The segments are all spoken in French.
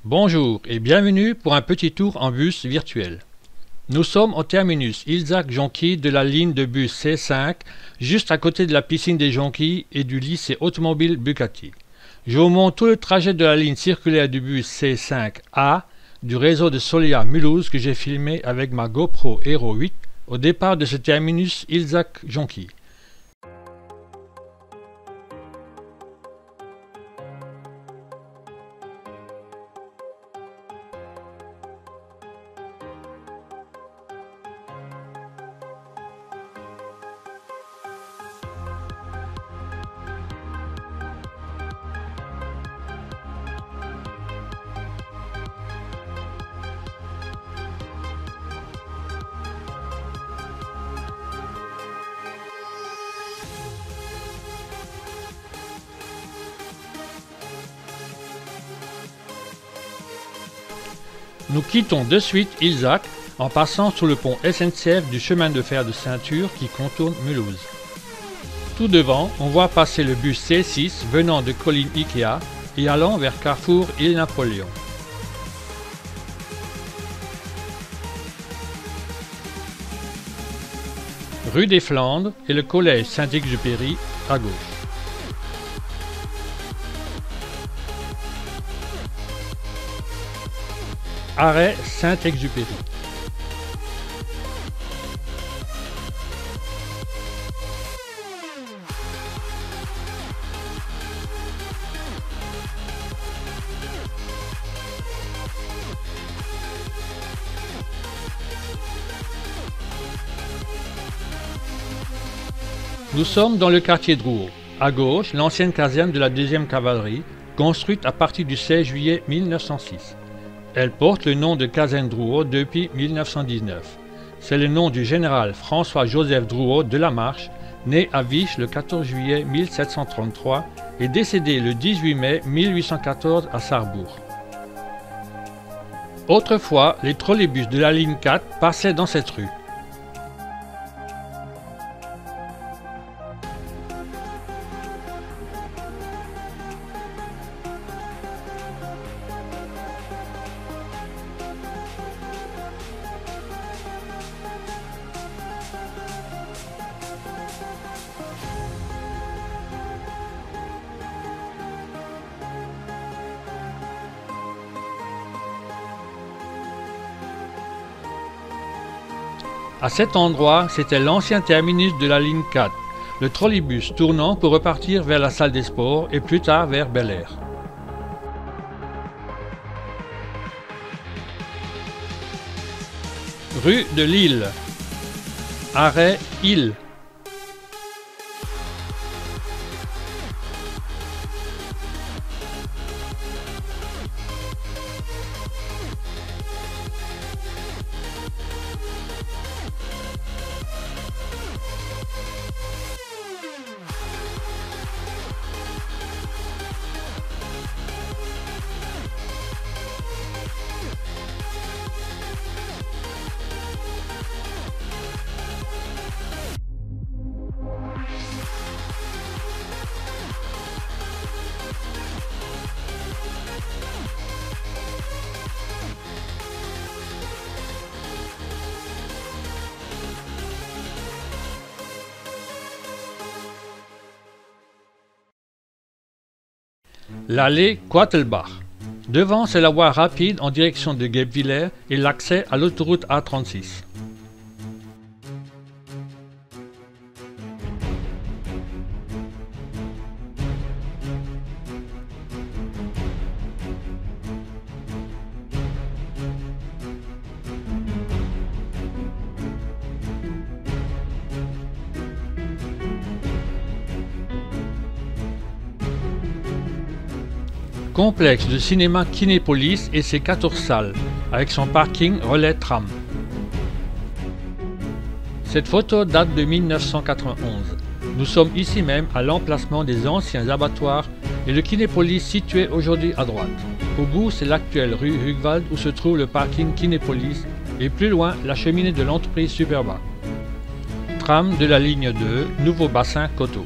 Bonjour et bienvenue pour un petit tour en bus virtuel. Nous sommes au terminus Ilzac-Jonquille de la ligne de bus C5, juste à côté de la piscine des Jonquilles et du lycée automobile Bucati. Je vous montre tout le trajet de la ligne circulaire du bus C5A du réseau de Solia Mulhouse que j'ai filmé avec ma GoPro Hero 8 au départ de ce terminus Ilzac-Jonquille. Nous quittons de suite Ilzac en passant sous le pont SNCF du chemin de fer de ceinture qui contourne Mulhouse. Tout devant, on voit passer le bus C6 venant de Colline Ikea et allant vers Carrefour Île-Napoléon. Rue des Flandres et le collège Saint-Exupéry à gauche. Arrêt Saint-Exupéry. Nous sommes dans le quartier Drouot. À gauche, l'ancienne caserne de la 2e cavalerie, construite à partir du 16 juillet 1906. Elle porte le nom de caserne Drouot depuis 1919. C'est le nom du général François-Joseph Drouot de la Marche, né à Vich le 14 juillet 1733 et décédé le 18 mai 1814 à Sarrebourg. Autrefois, les trolleybus de la ligne 4 passaient dans cette rue. À cet endroit, c'était l'ancien terminus de la ligne 4, le trolleybus tournant pour repartir vers la salle des sports et plus tard vers Bel Air. Rue de Lille. Arrêt Île. L'allée Quatelbach. Devant, c'est la voie rapide en direction de Guebwiller et l'accès à l'autoroute A36. Complexe de cinéma Kinépolis et ses 14 salles, avec son parking relais tram. Cette photo date de 1991. Nous sommes ici même à l'emplacement des anciens abattoirs et le Kinépolis situé aujourd'hui à droite. Au bout, c'est l'actuelle rue Hugwald où se trouve le parking Kinépolis et plus loin, la cheminée de l'entreprise Superba. Tram de la ligne 2, Nouveau Bassin Coteau.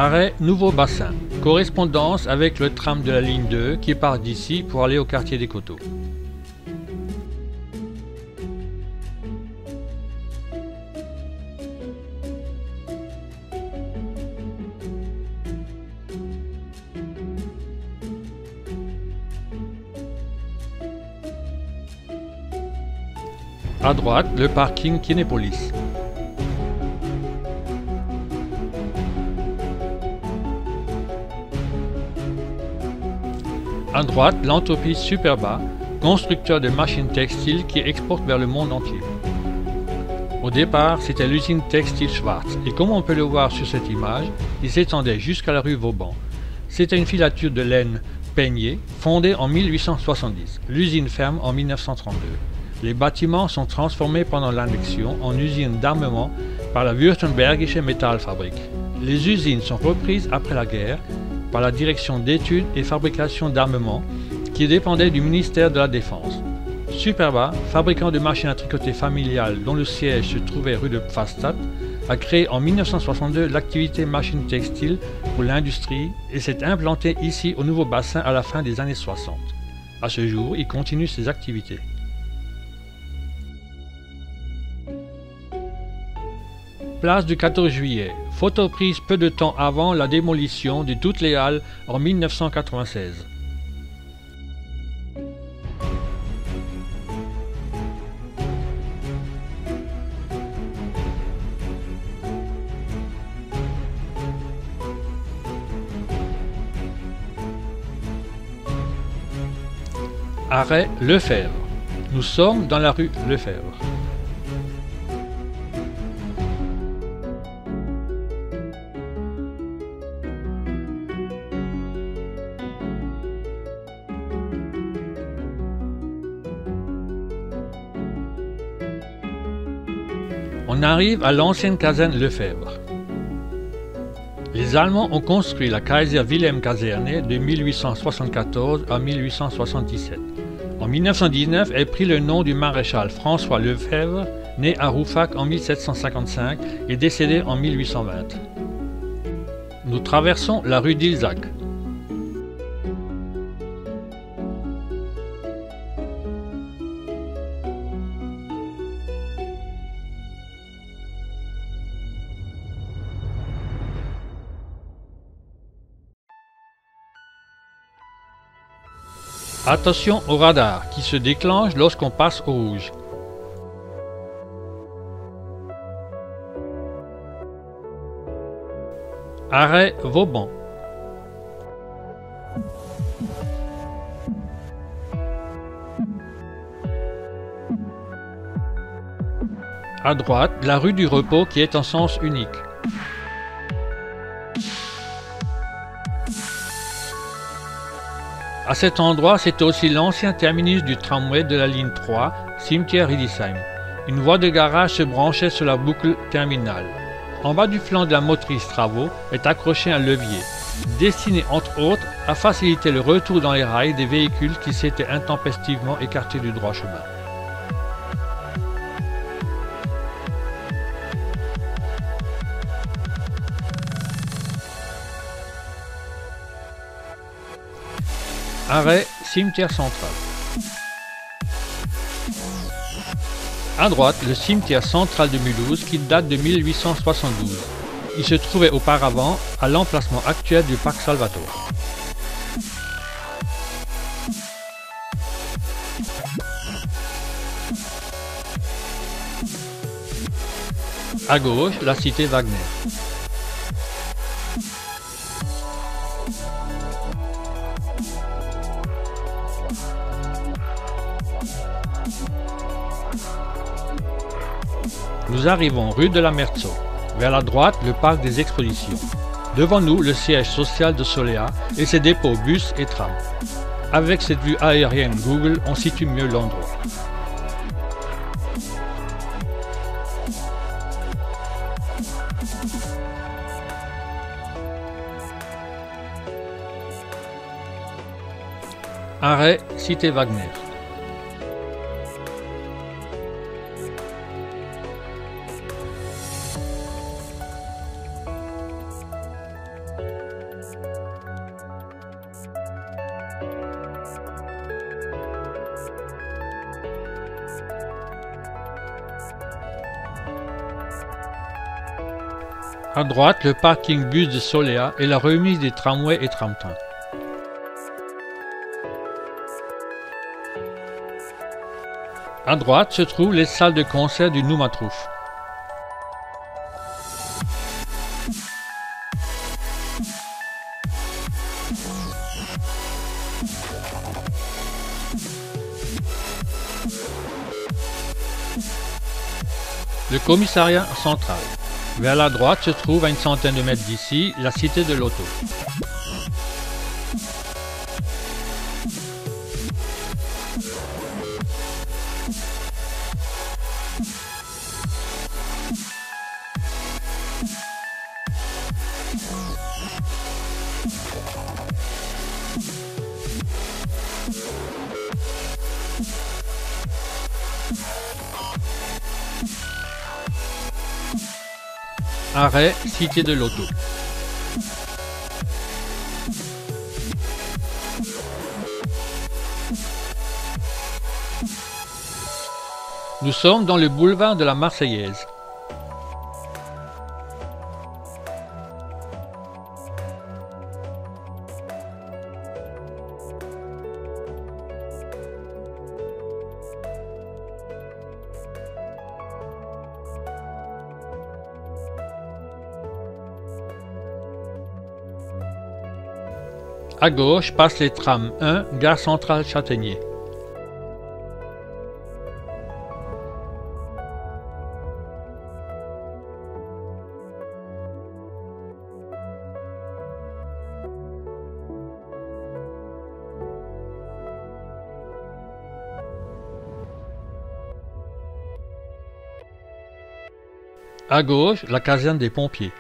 Arrêt Nouveau Bassin. Correspondance avec le tram de la ligne 2 qui part d'ici pour aller au quartier des Coteaux. À droite, le parking Kinépolis. À droite, l'entreprise Superba, constructeur de machines textiles qui exporte vers le monde entier. Au départ, c'était l'usine textile Schwarz et comme on peut le voir sur cette image, il s'étendait jusqu'à la rue Vauban. C'était une filature de laine peignée, fondée en 1870. L'usine ferme en 1932. Les bâtiments sont transformés pendant l'annexion en usines d'armement par la Württembergische Metallfabrik. Les usines sont reprises après la guerre par la direction d'études et fabrication d'armement qui dépendait du ministère de la Défense. Superba, fabricant de machines à tricoter familiales dont le siège se trouvait rue de Pfastatt, a créé en 1962 l'activité machine textile pour l'industrie et s'est implanté ici au Nouveau Bassin à la fin des années 60. À ce jour, il continue ses activités. Place du 14 juillet, photo prise peu de temps avant la démolition de toutes les halles en 1996. Arrêt Lefebvre. Nous sommes dans la rue Lefebvre. On arrive à l'ancienne caserne Lefebvre. Les Allemands ont construit la Kaiser Wilhelm Kaserne de 1874 à 1877. En 1919, elle prit le nom du maréchal François Lefebvre, né à Rouffach en 1755 et décédé en 1820. Nous traversons la rue d'Ilzac. Attention au radar qui se déclenche lorsqu'on passe au rouge. Arrêt Vauban. À droite, la rue du Repos qui est en sens unique. À cet endroit, c'était aussi l'ancien terminus du tramway de la ligne 3, cimetière Riedisheim. Une voie de garage se branchait sur la boucle terminale. En bas du flanc de la motrice travaux est accroché un levier, destiné entre autres à faciliter le retour dans les rails des véhicules qui s'étaient intempestivement écartés du droit chemin. Arrêt cimetière central. À droite, le cimetière central de Mulhouse qui date de 1872. Il se trouvait auparavant à l'emplacement actuel du parc Salvatore. À gauche, la cité Wagner. Nous arrivons rue de la Merceau. Vers la droite, le parc des expositions. Devant nous, le siège social de Solea et ses dépôts bus et tram. Avec cette vue aérienne Google, on situe mieux l'endroit. Arrêt cité Wagner. À droite, le parking bus de Soléa et la remise des tramways et tram-trains. À droite se trouvent les salles de concert du Noumatrouf. Le commissariat central. Vers la droite se trouve à une centaine de mètres d'ici la cité de l'auto. Arrêt, cité de l'auto. Nous sommes dans le boulevard de la Marseillaise. À gauche passent les trams 1, gare centrale Châtaignier. À gauche, la caserne des pompiers.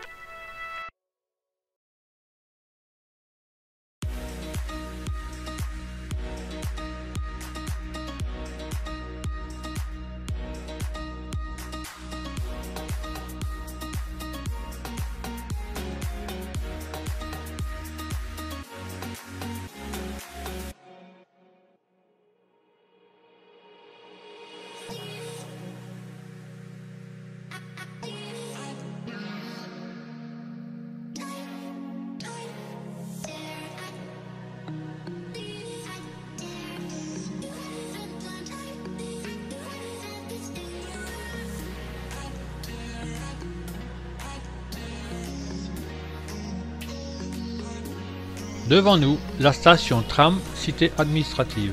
Devant nous, la station tram cité administrative.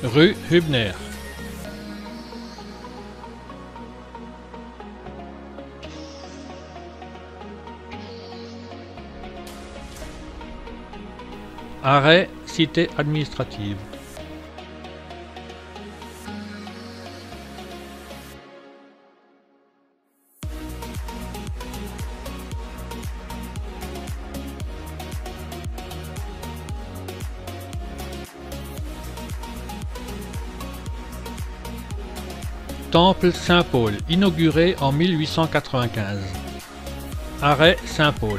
Rue Hübner. Arrêt, cité administrative. Temple Saint-Paul, inauguré en 1895. Arrêt Saint-Paul.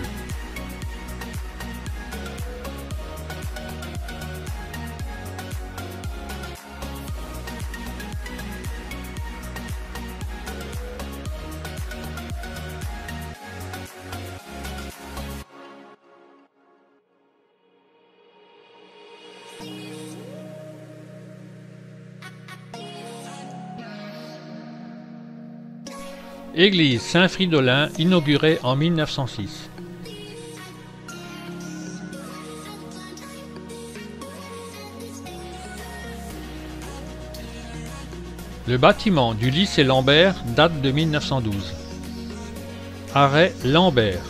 Église Saint-Fridolin, inaugurée en 1906. Le bâtiment du lycée Lambert date de 1912. Arrêt Lambert.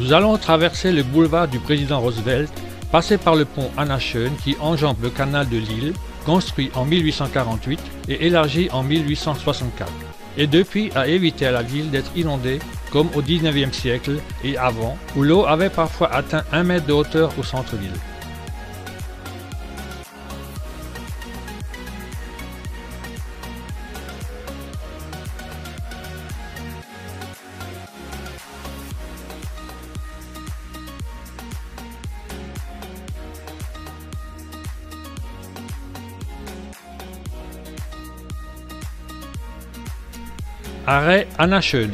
Nous allons traverser le boulevard du président Roosevelt, passer par le pont Anna Schön qui enjambe le canal de Lille, construit en 1848 et élargi en 1864, et depuis a évité à la ville d'être inondée comme au XIXe siècle et avant, où l'eau avait parfois atteint 1 mètre de hauteur au centre-ville. Arrêt Anna Schön.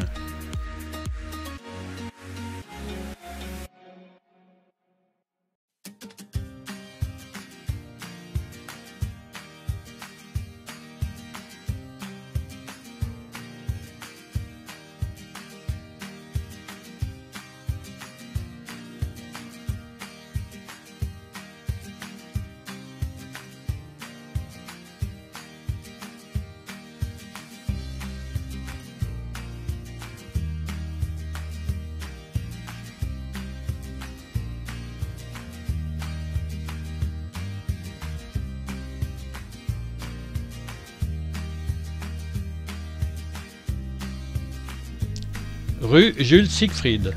Rue Jules Siegfried.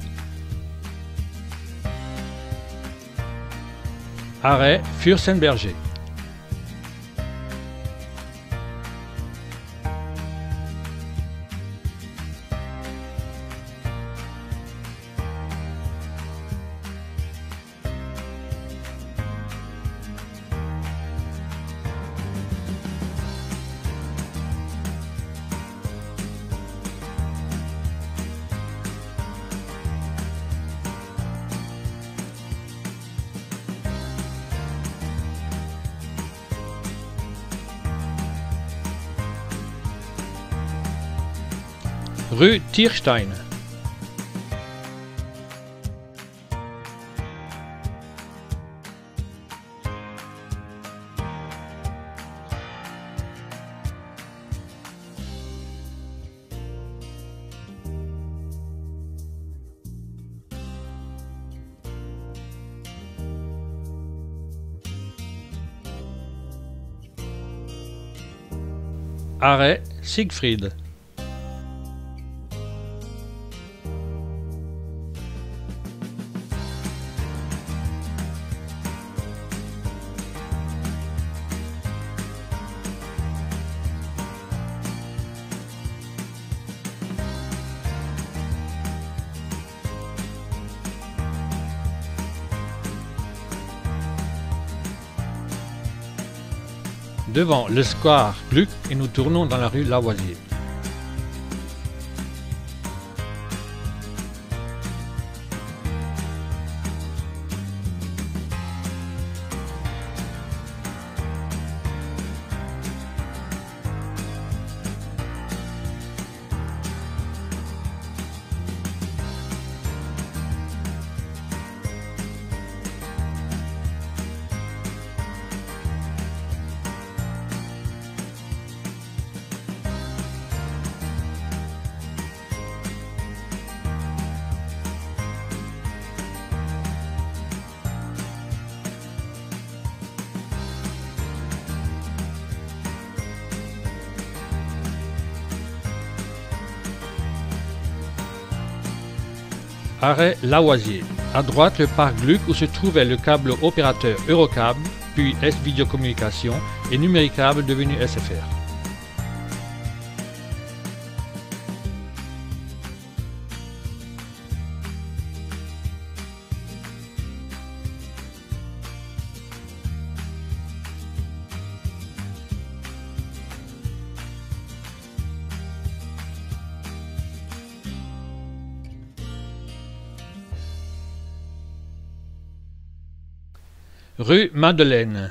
Arrêt Fürstenberger. Rue Tierstein. Arrêt Siegfried. Devant le square Gluck et nous tournons dans la rue Lavoisier. Arrêt Lavoisier. À droite, le parc Gluck où se trouvait le câble opérateur Eurocable, puis S-Vidéocommunication et Numéricable devenu SFR. Rue Madeleine.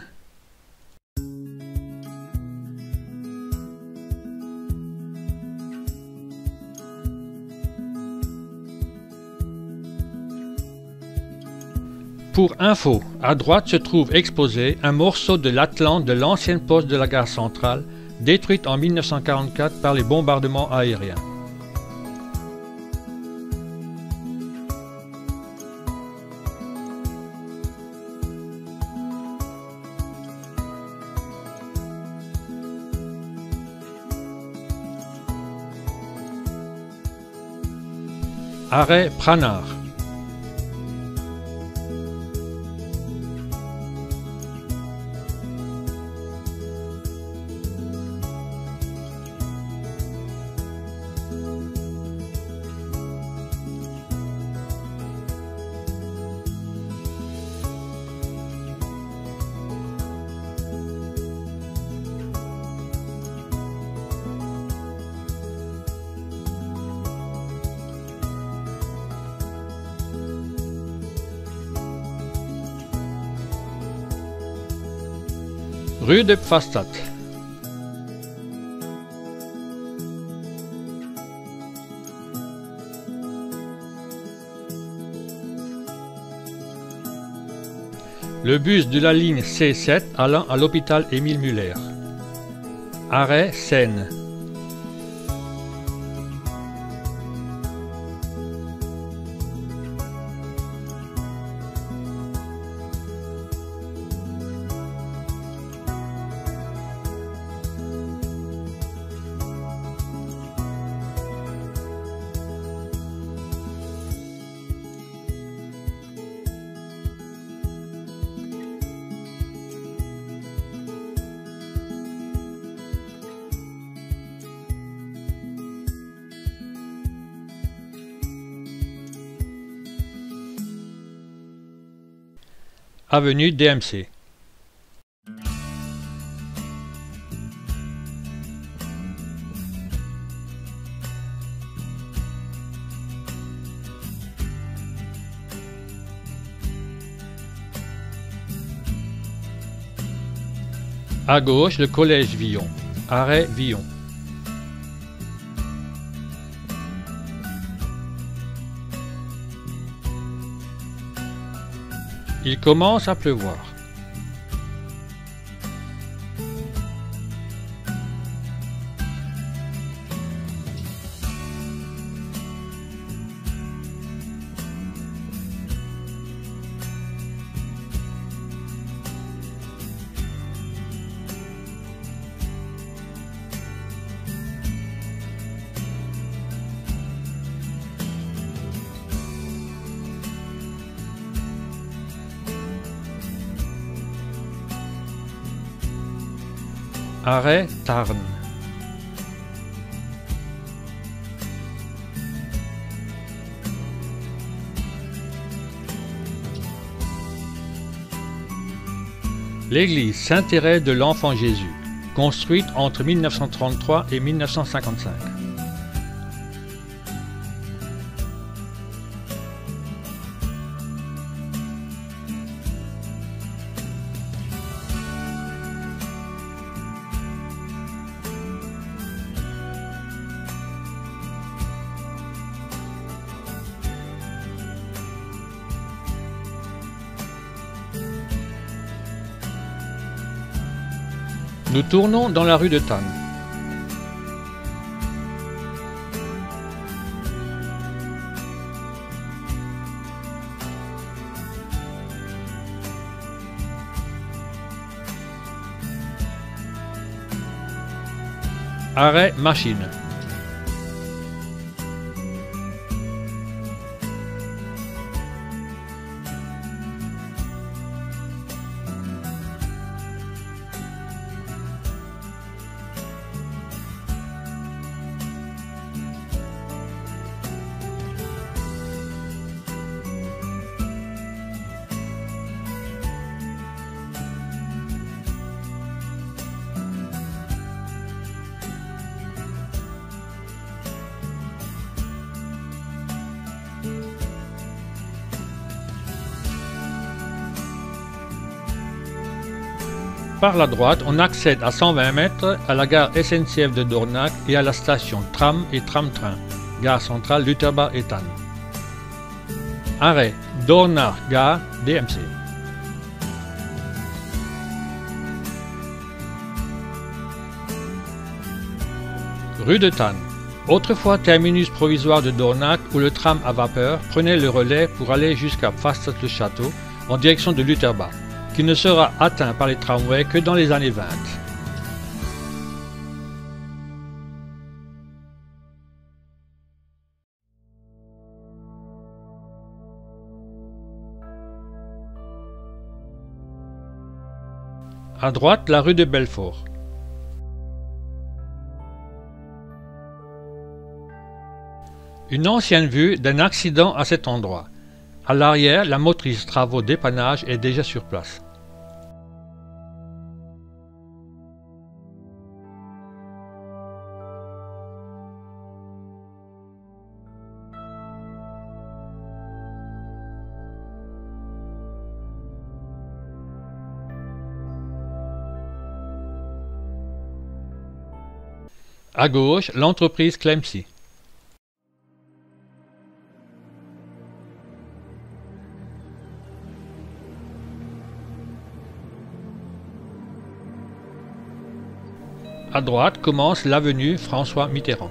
Pour info, à droite se trouve exposé un morceau de l'Atlante de l'ancienne poste de la gare centrale, détruite en 1944 par les bombardements aériens. Arrêt Pranard. Rue de Pfastatt. Le bus de la ligne C7 allant à l'hôpital Émile Muller. Arrêt Seine. Avenue DMC. À gauche, le collège Villon. Arrêt Villon. Il commence à pleuvoir. Arrêt Tarn. L'église Saint-Thérèse de l'Enfant Jésus, construite entre 1933 et 1955. Nous tournons dans la rue de Thann. Arrêt Machine. Par la droite, on accède à 120 mètres à la gare SNCF de Dornach et à la station tram et tram-train, gare centrale Lutterbach et Thann. Arrêt Dornach Gare DMC. Rue de Thann. Autrefois terminus provisoire de Dornach où le tram à vapeur prenait le relais pour aller jusqu'à Pfastatt-le-Château en direction de Lutterbach, qui ne sera atteint par les tramways que dans les années 20. À droite, la rue de Belfort. Une ancienne vue d'un accident à cet endroit. À l'arrière, la motrice travaux dépannage est déjà sur place. À gauche, l'entreprise Clemcy. À droite commence l'avenue François Mitterrand.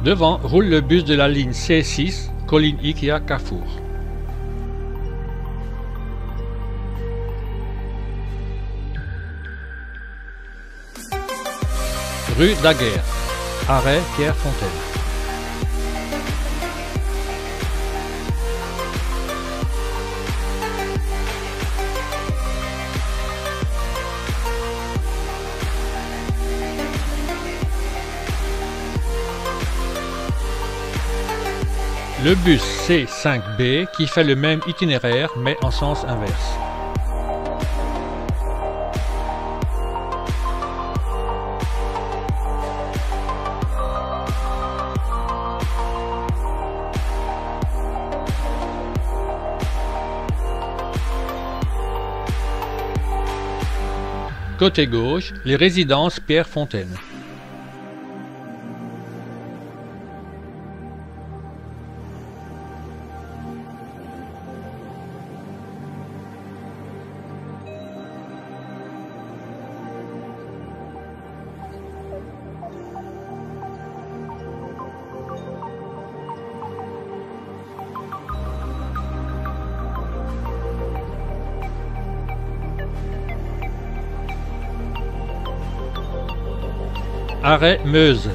Devant roule le bus de la ligne C6, Colline Ikea Carrefour. Rue Daguerre, arrêt Pierrefontaine. Le bus C5B qui fait le même itinéraire mais en sens inverse. Côté gauche, les résidences Pierrefontaine. Arrêt Meuse.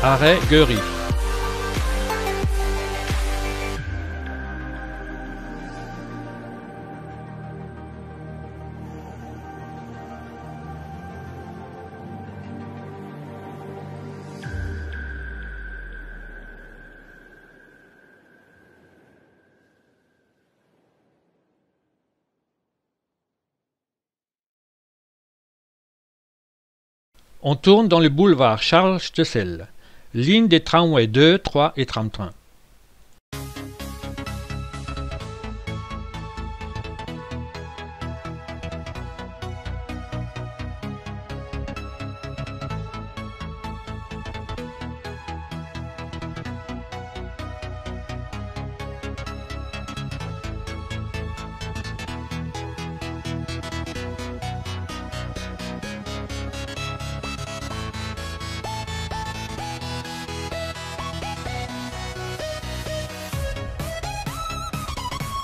Arrêt Guéry. On tourne dans le boulevard Charles Stessel. Ligne des tramways 2, 3 et tram-train.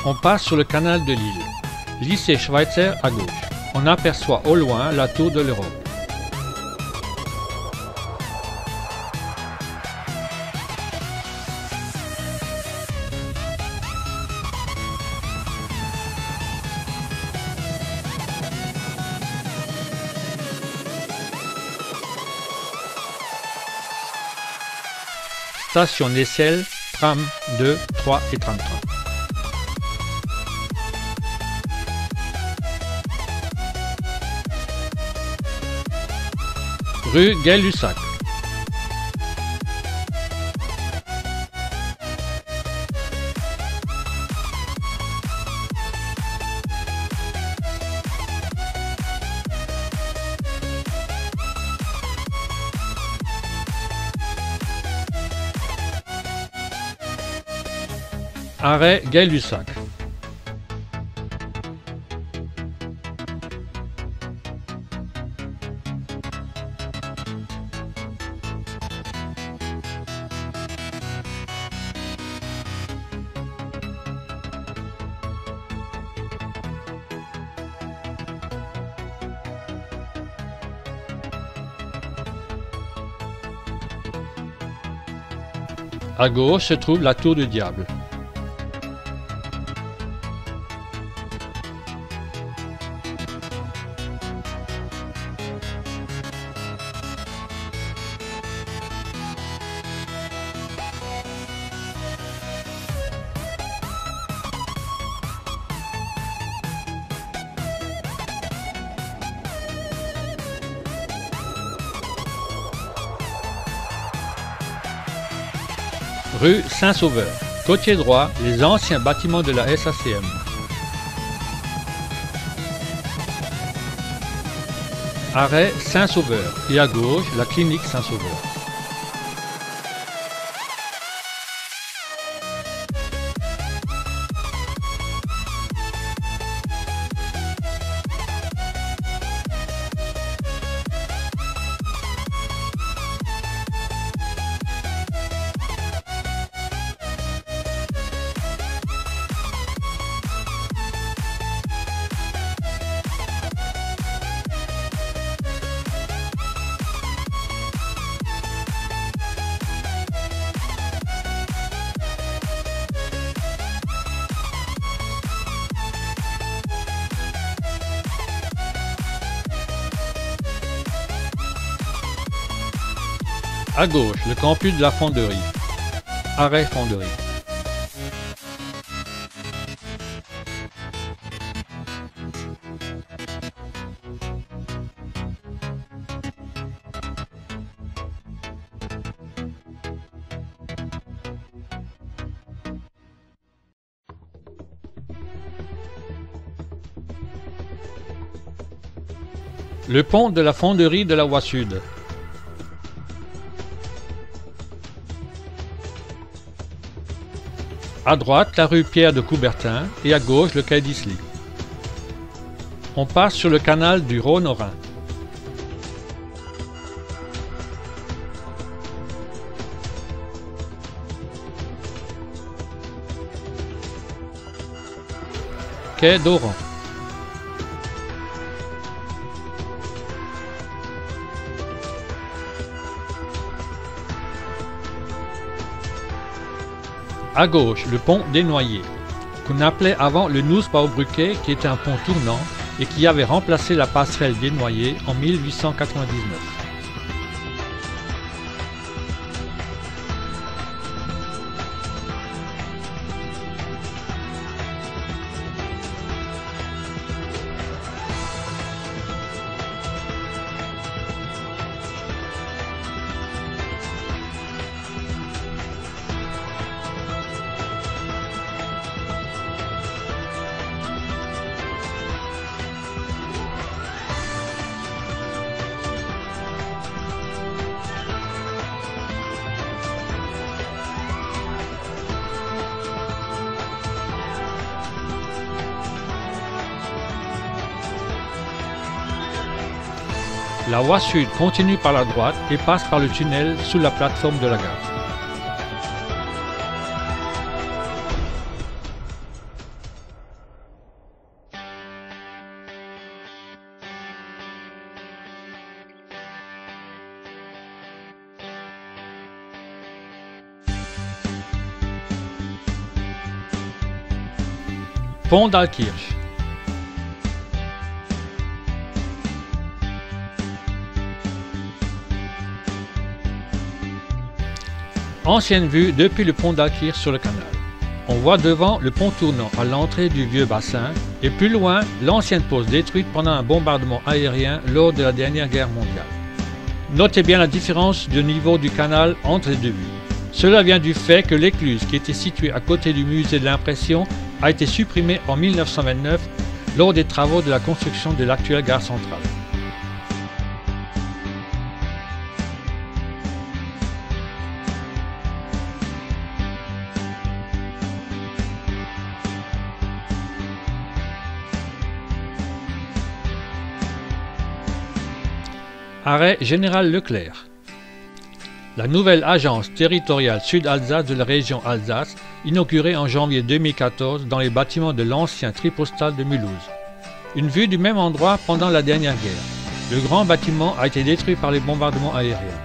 On passe sur le canal de Lille. Lycée Schweitzer à gauche. On aperçoit au loin la tour de l'Europe. Station Nessel, tram 2, 3 et tram 3. Rue Gay-Lussac. Arrêt Gay-Lussac. À gauche se trouve la Tour du Diable. Rue Saint-Sauveur. Côté droit, les anciens bâtiments de la SACM. Arrêt Saint-Sauveur et à gauche, la clinique Saint-Sauveur. À gauche, le campus de la Fonderie. Arrêt Fonderie. Le pont de la Fonderie de la Voie Sud. À droite, la rue Pierre de Coubertin et à gauche, le quai d'Isly. On passe sur le canal du Rhône au Rhin. Quai d'Oran. À gauche, le pont des Noyers, qu'on appelait avant le Nussbaubrücke, qui était un pont tournant et qui avait remplacé la passerelle des Noyers en 1899. La voie sud continue par la droite et passe par le tunnel sous la plateforme de la gare. Pont d'Alkirch. Ancienne vue depuis le pont d'Alkir sur le canal. On voit devant le pont tournant à l'entrée du vieux bassin et plus loin l'ancienne poste détruite pendant un bombardement aérien lors de la dernière guerre mondiale. Notez bien la différence de niveau du canal entre les deux vues. Cela vient du fait que l'écluse qui était située à côté du musée de l'impression a été supprimée en 1929 lors des travaux de la construction de l'actuelle gare centrale. Arrêt Général Leclerc. La nouvelle agence territoriale Sud-Alsace de la région Alsace, inaugurée en janvier 2014 dans les bâtiments de l'ancien tripostal de Mulhouse. Une vue du même endroit pendant la dernière guerre. Le grand bâtiment a été détruit par les bombardements aériens.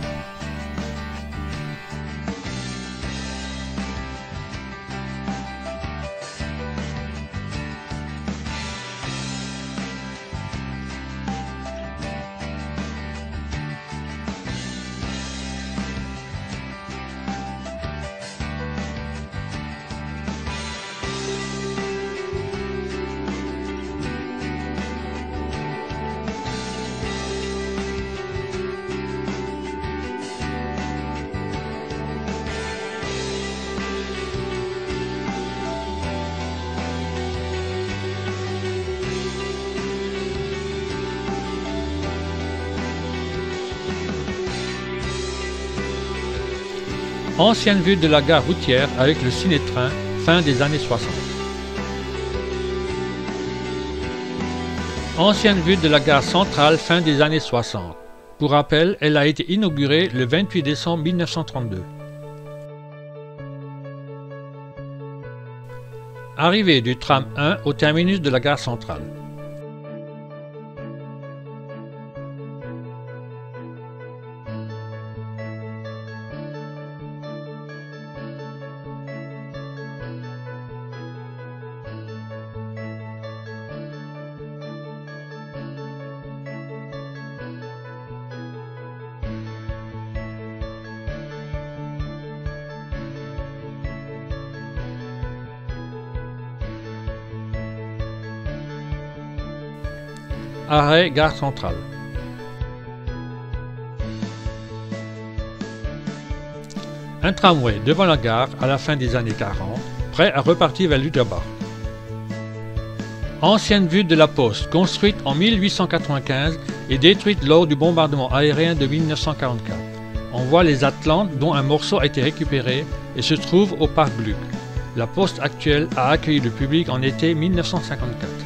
Ancienne vue de la gare routière avec le ciné-train, fin des années 60. Ancienne vue de la gare centrale, fin des années 60. Pour rappel, elle a été inaugurée le 28 décembre 1932. Arrivée du tram 1 au terminus de la gare centrale. Arrêt gare centrale. Un tramway devant la gare à la fin des années 40, prêt à repartir vers Lutherbach. Ancienne vue de la poste, construite en 1895 et détruite lors du bombardement aérien de 1944. On voit les Atlantes dont un morceau a été récupéré et se trouve au parc Gluck. La poste actuelle a accueilli le public en été 1954.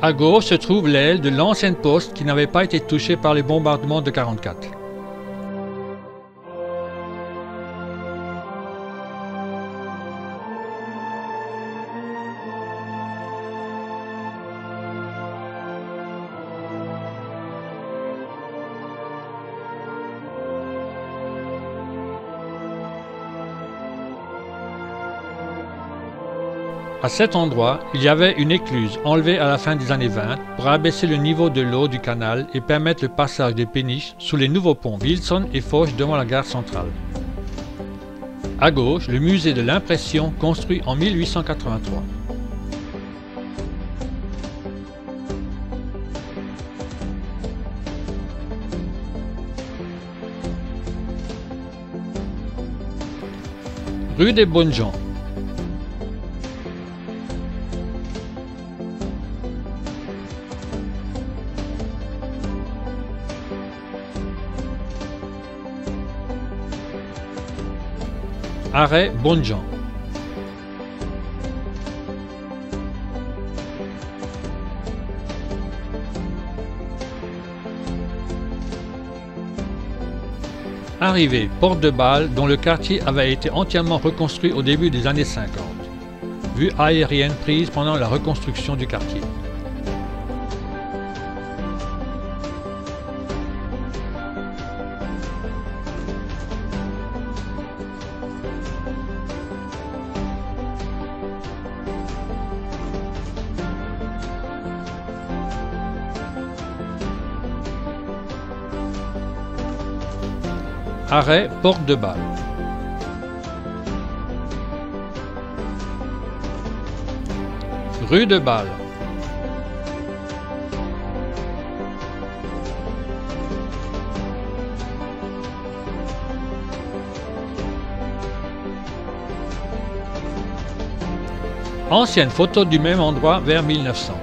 À gauche se trouve l'aile de l'ancienne poste qui n'avait pas été touchée par les bombardements de 1944. À cet endroit, il y avait une écluse enlevée à la fin des années 20 pour abaisser le niveau de l'eau du canal et permettre le passage des péniches sous les nouveaux ponts Wilson et Foch devant la gare centrale. À gauche, le musée de l'impression construit en 1883. Rue des Bonnes Gens. Arrêt Bonnes Gens. Arrivée Porte de Bâle, dont le quartier avait été entièrement reconstruit au début des années 50. Vue aérienne prise pendant la reconstruction du quartier. Arrêt Porte de Bâle. Rue de Bâle. Ancienne photo du même endroit vers 1900.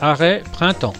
Arrêt Printemps.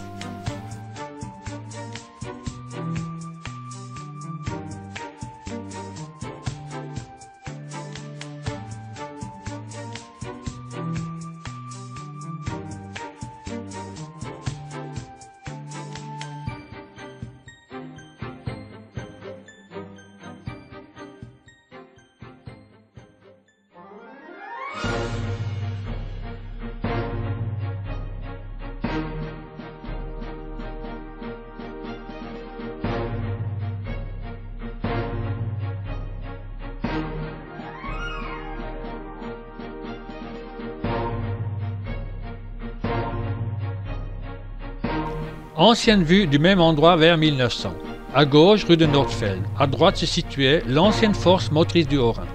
Ancienne vue du même endroit vers 1900. À gauche, rue de Nordfeld. À droite se situait l'ancienne force motrice du Haut-Rhin.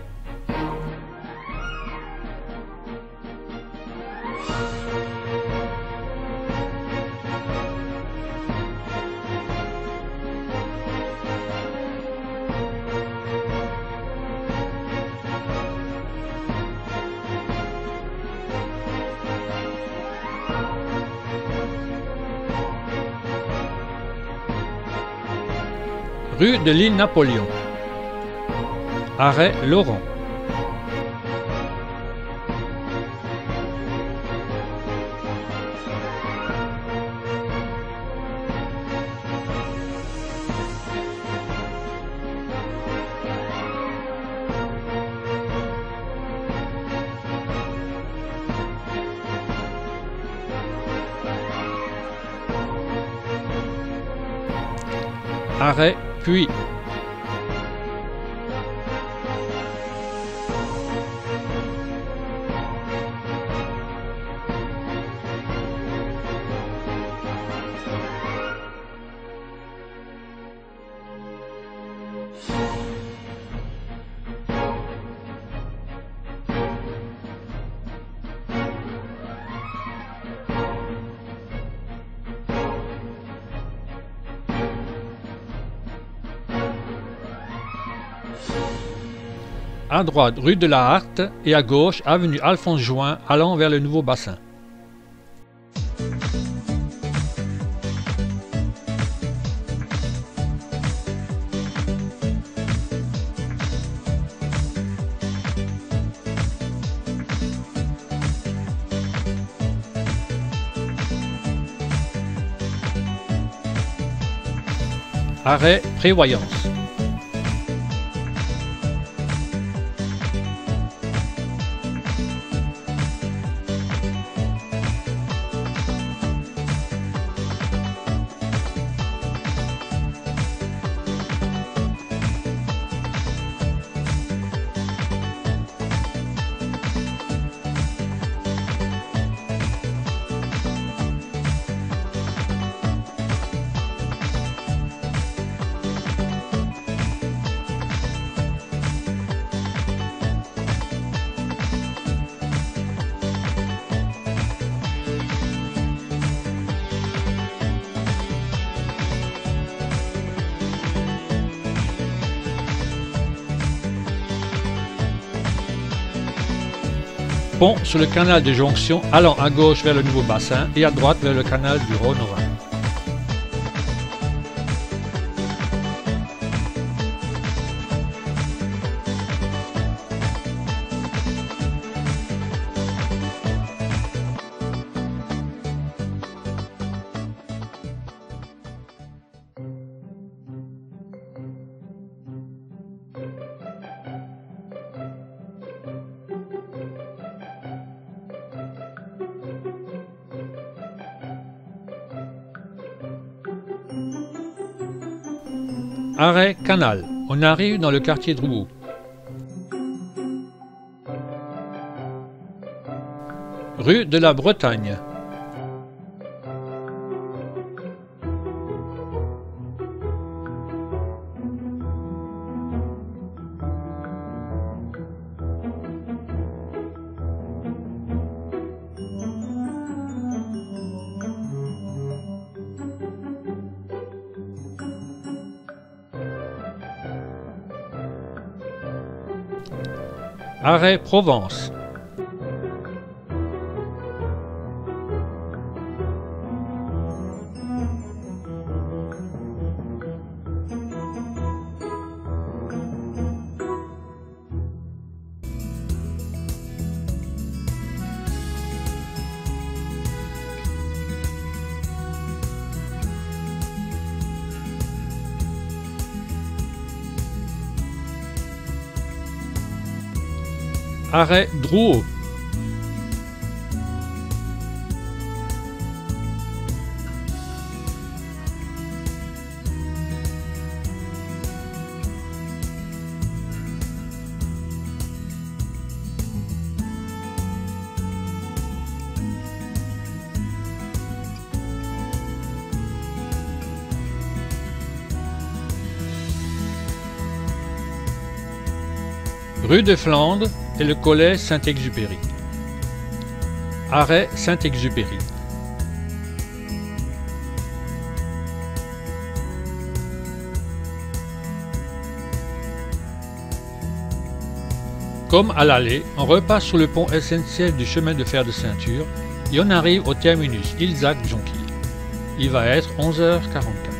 Rue de l'île Napoléon. Arrêt Laurent. Arrêt Puy. À droite, rue de la Harte et à gauche, avenue Alphonse Juin allant vers le nouveau bassin. Arrêt Prévoyance. Pont sur le canal de jonction allant à gauche vers le nouveau bassin et à droite vers le canal du Rhône-Rhin. Arrêt Canal. On arrive dans le quartier de Rouault. Rue de la Bretagne. Arrêt Provence. Arrêt Drouot. Rue de Flandre et le collège Saint-Exupéry. Arrêt Saint-Exupéry. Comme à l'aller, on repasse sur le pont SNCF du chemin de fer de ceinture et on arrive au terminus Ilzac-Jonquille. Il va être 11h44.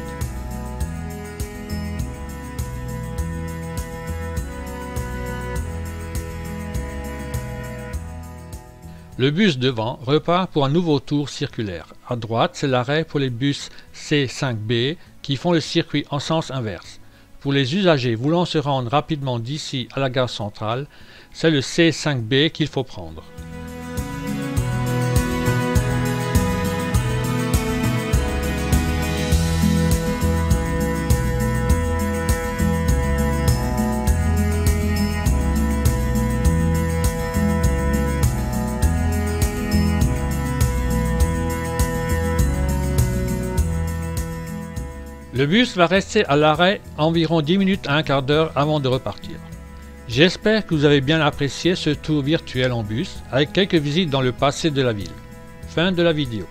Le bus devant repart pour un nouveau tour circulaire. À droite, c'est l'arrêt pour les bus C5B qui font le circuit en sens inverse. Pour les usagers voulant se rendre rapidement d'ici à la gare centrale, c'est le C5B qu'il faut prendre. Le bus va rester à l'arrêt environ 10 minutes à un quart d'heure avant de repartir. J'espère que vous avez bien apprécié ce tour virtuel en bus avec quelques visites dans le passé de la ville. Fin de la vidéo.